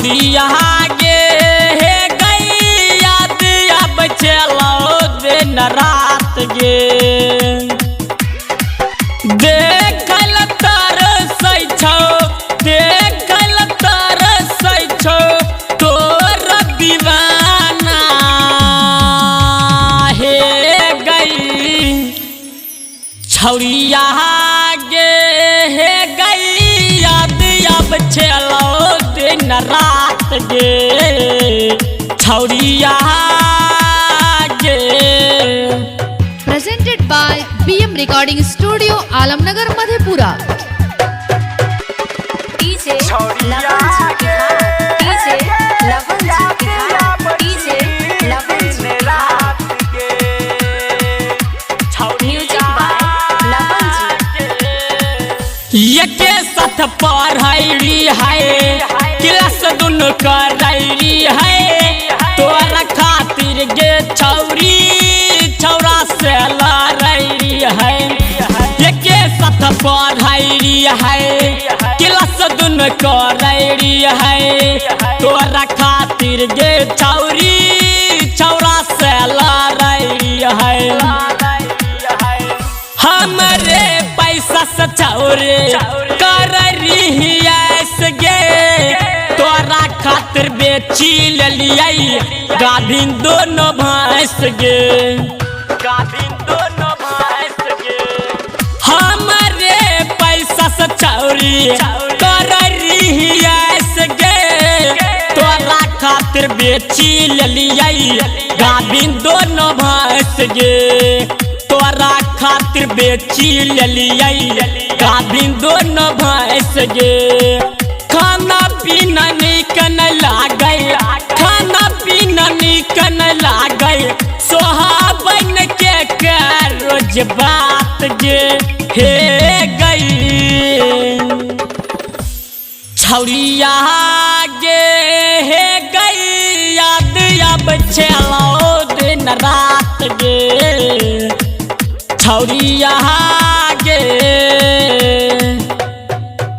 छौरिया गे गई याद अब चलो दिन रात गे देखल तरसै छौ देखल तरसै छौ तोर दीवाना हे गई छौरिया गे गई याद अब चलो दिन रात गे छौरिया गे। Presented by BM Recording Studio, Alamnagar, Madhepura. DJ Lavan ji के हाथ DJ Lavan जी के हाथ DJ Lavan जी के हाथ Music by Lavan जी। एके साथ पढ़ैली है क्लास दुनु करैली है तोरा खातिर गे छौरी छौरा से लड़ैली है एके साथ पढ़ैली है क्लास दुनु करैली है तोरा खातिर गे छौरी छौरा से लड़ैली है हमरे पैसा से छौरे कर रही गे तोरा खातिर बेची लिये गाभिन दोनों भैंस गे गाभिन दोनों भैंस गे हमरे पैसा से छौरी कर रही गे तोरा खातिर बेची लिये गाभिन दोनों भैंस गे तोरा खातिर बेची लिये गाभिन दोनों भैंस गे खाना पीना निक न लागे खाना पीना निक न लागे सोहाबन के रोज बात गे हे गई छौरिया गे गई याद अब चलो दिन रात गे छौरिया गे।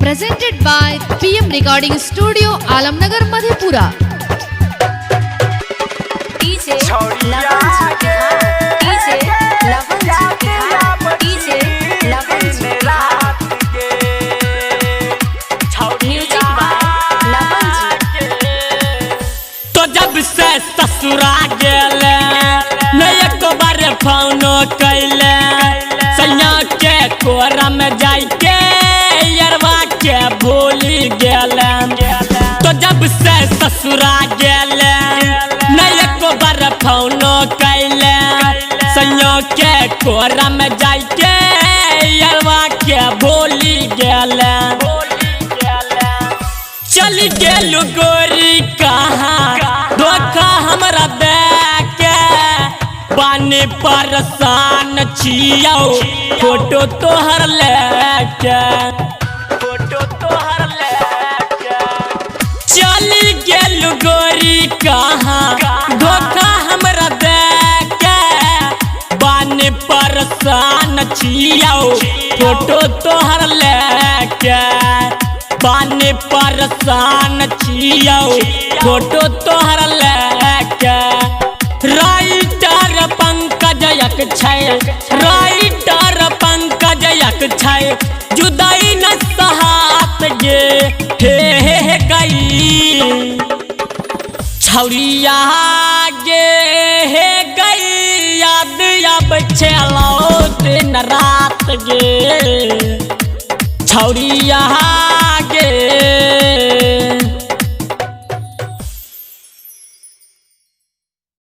Presented by BM Recording Studio, Alamnagar, Madhepura. DJ Lavan जी के हाथ DJ Lavan जी के हाथ DJ Lavan जी के हाथ Music by Lavan जी। तो जब से ससुरा गेले न एक बार फोन कैले सैया के कोरा में जाके यरवा के भूल गेले तो जब से ससुरा गेले न एक बार फोन कैले सैया के कोरा में जाके यरवा के भूल गेले चली गेलु गोरी कहाँ धोखा हमरा देके पानी परेशान छियौ फोटो तोहर लेके फोटो तोहर लेके चली गेलु गोरी कहाँ धोखा हमरा देके पानी परेशान छियौ फोटो तोहर लेके पानी परेशान छियौ फोटो तोहर लेके राइटर पंकज छै राइटर पंकज छै जुदाई न सहात गे हे गई छौरिया गे गई याद अब चलो दिन रात गे छौरिया